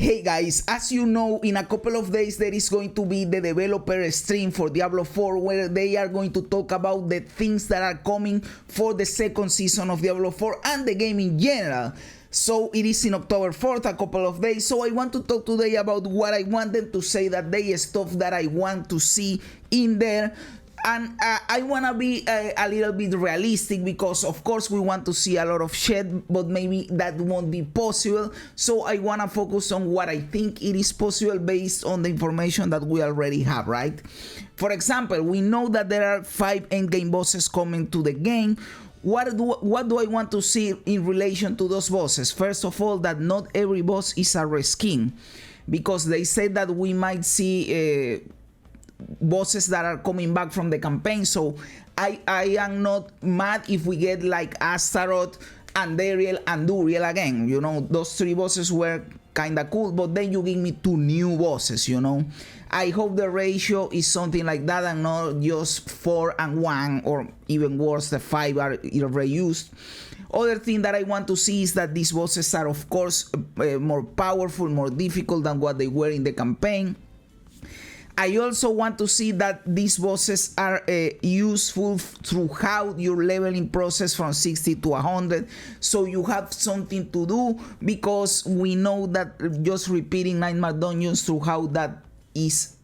Hey guys, as you know, in a couple of days there is going to be the developer stream for Diablo 4 where they are going to talk about the things that are coming for the second season of Diablo 4 and the game in general. So it is in October 4th, a couple of days. So I want to talk today about what I want them to say, that they stuff that I want to see in there. And I want to be a little bit realistic because of course we want to see a lot of shit, but maybe that won't be possible. So I want to focus on what I think it is possible based on the information that we already have, right? For example, we know that there are 5 endgame bosses coming to the game. What do I want to see in relation to those bosses? First of all, that not every boss is a reskin, because they say that we might see bosses that are coming back from the campaign. So I am not mad if we get like Astaroth, Andariel and Duriel again. You know, those 3 bosses were kinda cool, but then you give me 2 new bosses, you know. I hope the ratio is something like that and not just 4 and 1, or even worse, the 5 are reused. Other thing that I want to see is that these bosses are of course more powerful, more difficult than what they were in the campaign. I also want to see that these bosses are useful throughout your leveling process from 60 to 100, so you have something to do, because we know that just repeating Nightmare Dungeons throughout that is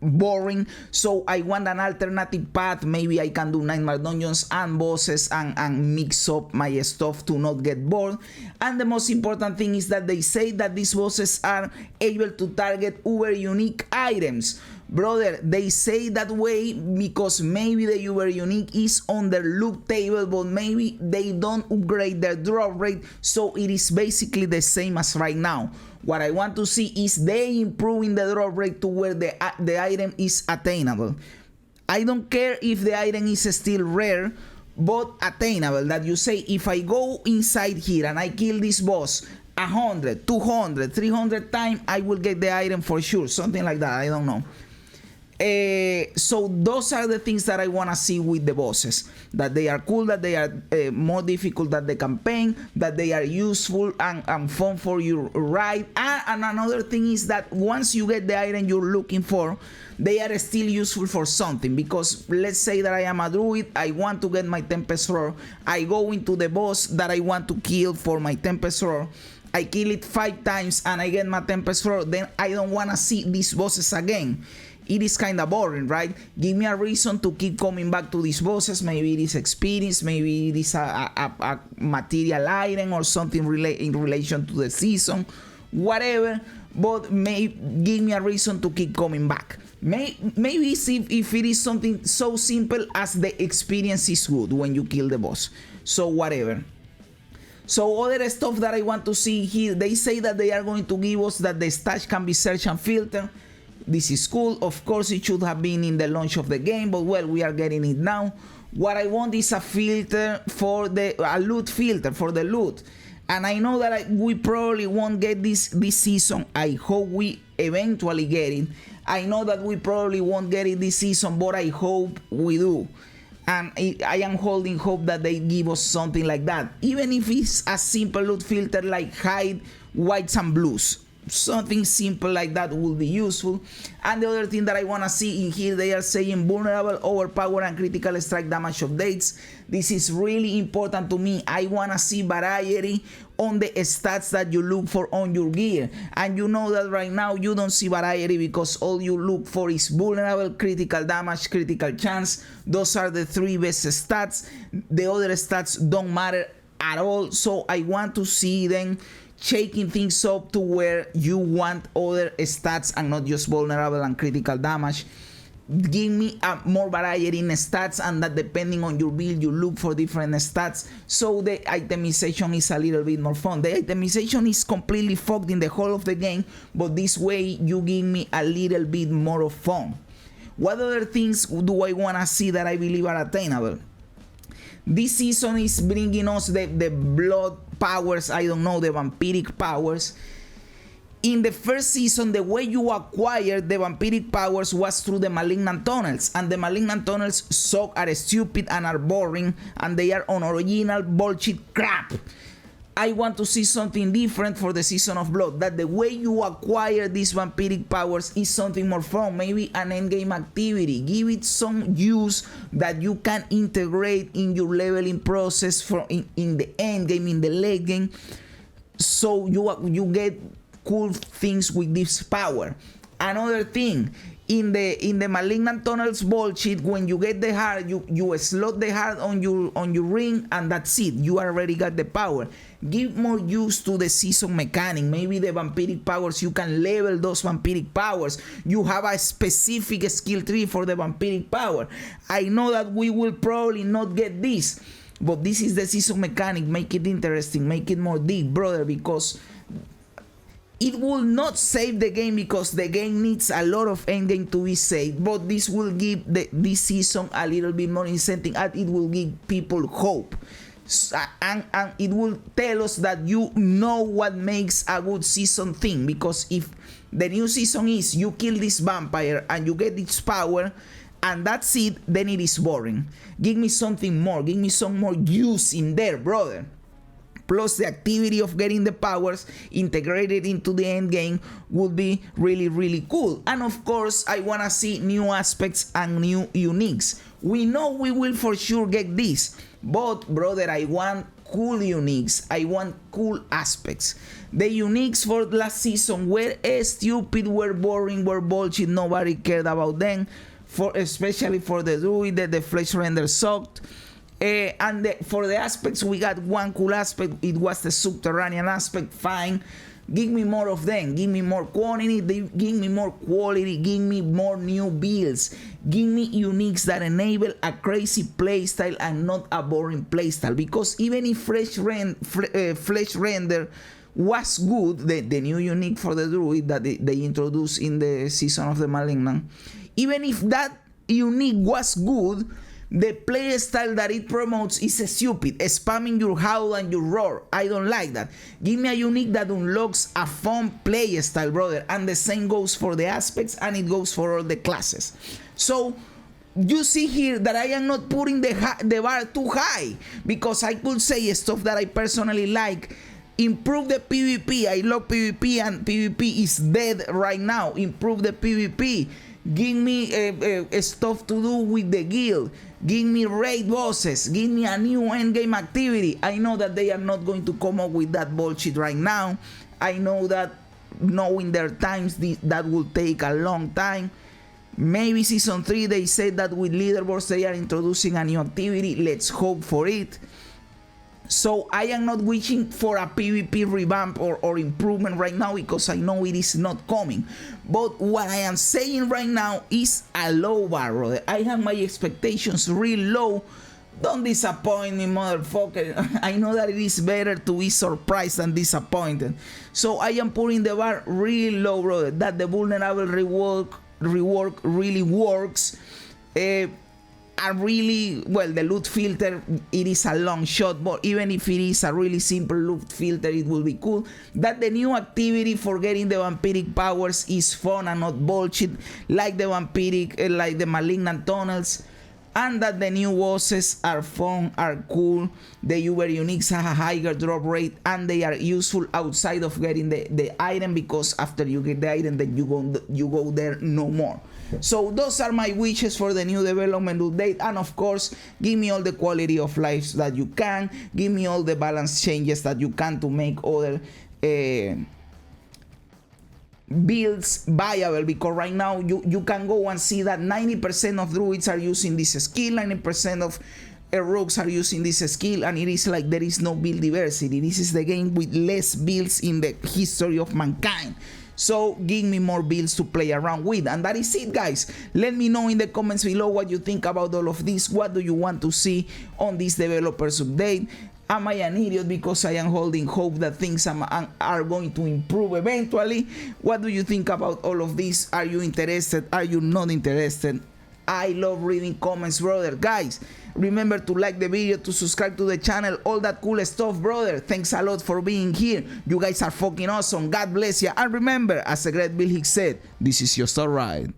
boring. So I want an alternative path. Maybe I can do Nightmare Dungeons and bosses and mix up my stuff to not get bored. And the most important thing is that they say that these bosses are able to target uber unique items. Brother, they say that way because maybe the uber unique is on their loot table, but maybe they don't upgrade their drop rate, so it is basically the same as right now. What I want to see is they improving the drop rate to where the item is attainable. I don't care if the item is still rare, but attainable. That you say, if I go inside here and I kill this boss 100, 200, 300 times, I will get the item for sure. Something like that, I don't know. So those are the things that I want to see with the bosses, that they are cool, that they are more difficult than the campaign, that they are useful and fun for your ride. And another thing is that once you get the item you're looking for, they are still useful for something. Because let's say that I am a druid, I want to get my Tempest Roar, I go into the boss that I want to kill for my Tempest Roar, I kill it 5 times and I get my Tempest Roar, then I don't want to see these bosses again. It is kind of boring, right? Give me a reason to keep coming back to these bosses. Maybe it is experience, maybe it is a material item or something in relation to the season, whatever, but give me a reason to keep coming back. Maybe see if it is something so simple as the experience is good when you kill the boss. So whatever. So other stuff that I want to see here, they say that they are going to give us that the stats can be searched and filtered. This is cool. Of course it should have been in the launch of the game, but well, we are getting it now. What I want is a filter for a loot filter for the loot, and I know that we probably won't get this season. I hope we eventually get it. I know that we probably won't get it this season, but I hope we do. And I am holding hope that they give us something like that, even if it's a simple loot filter like hide whites and blues. Something simple like that will be useful. And the other thing that I want to see in here, they are saying vulnerable, overpower and critical strike damage updates. This is really important to me. I want to see variety on the stats that you look for on your gear, and you know that right now you don't see variety because all you look for is vulnerable, critical damage, critical chance. Those are the 3 best stats. The other stats don't matter at all, so I want to see them shaking things up to where you want other stats and not just vulnerable and critical damage. Give me more variety in stats, and that depending on your build you look for different stats, so the itemization is a little bit more fun. The itemization is completely fucked in the whole of the game, but this way you give me a little bit more of fun. What other things do I want to see that I believe are attainable? This season is bringing us the blood powers, I don't know, the vampiric powers. In the first season, the way you acquired the vampiric powers was through the malignant tunnels, and the malignant tunnels suck, are stupid and are boring, and they are on original bullshit crap. I want to see something different for the Season of Blood, that the way you acquire these vampiric powers is something more fun, maybe an endgame activity. Give it some use that you can integrate in your leveling process for in the endgame, in the late game, so you get cool things with this power. Another thing, in the Malignant Tunnels bullshit, when you get the heart, you slot the heart on your ring, and that's it. You already got the power. Give more use to the season mechanic. Maybe the vampiric powers, you can level those vampiric powers. You have a specific skill tree for the vampiric power. I know that we will probably not get this, but this is the season mechanic. Make it interesting, make it more deep, brother, because it will not save the game, because the game needs a lot of endgame to be saved, but this will give this season a little bit more incentive, and it will give people hope. And it will tell us that you know what makes a good season thing, because if the new season is you kill this vampire and you get its power and that's it, then it is boring. Give me something more, give me some more use in there, brother. Plus the activity of getting the powers integrated into the end game would be really, really cool. And of course, I want to see new aspects and new uniques. We know we will for sure get this, but brother, I want cool uniques. I want cool aspects. The uniques for last season were stupid, were boring, were bullshit. Nobody cared about them. Especially for the druid, the flesh render sucked. For the aspects, we got one cool aspect. It was the subterranean aspect. Fine. Give me more of them. Give me more quantity. Give me more quality. Give me more new builds. Give me uniques that enable a crazy playstyle and not a boring playstyle. Because even if flesh render was good, the new unique for the druid that they introduced in the Season of the Malignant, even if that unique was good, the play style that it promotes is stupid. Spamming your howl and your roar. I don't like that. Give me a unique that unlocks a fun play style, brother. And the same goes for the aspects, and it goes for all the classes. So you see here that I am not putting the bar too high, because I could say stuff that I personally like. Improve the PvP. I love PvP, and PvP is dead right now. Improve the PvP. Give me stuff to do with the guild. Give me raid bosses. Give me a new endgame activity. I know that they are not going to come up with that bullshit right now. I know that knowing their times, that will take a long time. Maybe Season 3, they said that with leaderboards they are introducing a new activity. Let's hope for it. So I am not wishing for a PvP revamp or improvement right now, because I know it is not coming. But what I am saying right now is a low bar, brother. I have my expectations real low. Don't disappoint me, motherfucker. I know that it is better to be surprised than disappointed. So I am putting the bar real low, brother. That the vulnerable rework really works. The loot filter, it is a long shot, but even if it is a really simple loot filter, it will be cool. That the new activity for getting the vampiric powers is fun and not bullshit, like the like the Malignant Tunnels. And that the new bosses are fun, are cool. The Uber uniques have a higher drop rate, and they are useful outside of getting the item, because after you get the item, then you go there no more. So those are my wishes for the new development update. And of course, give me all the quality of life that you can. Give me all the balance changes that you can to make other builds viable, because right now you can go and see that 90% of druids are using this skill, 90% of rogues are using this skill, and it is like there is no build diversity. This is the game with less builds in the history of mankind. So give me more builds to play around with. And that is it, guys. Let me know in the comments below what you think about all of this. What do you want to see on this developers update? Am I an idiot because I am holding hope that things are going to improve eventually? What do you think about all of this? Are you interested? Are you not interested? I love reading comments, brother. Guys, remember to like the video, to subscribe to the channel, all that cool stuff, brother. Thanks a lot for being here. You guys are fucking awesome. God bless you. And remember, as the great Bill Hicks said, this is your star ride.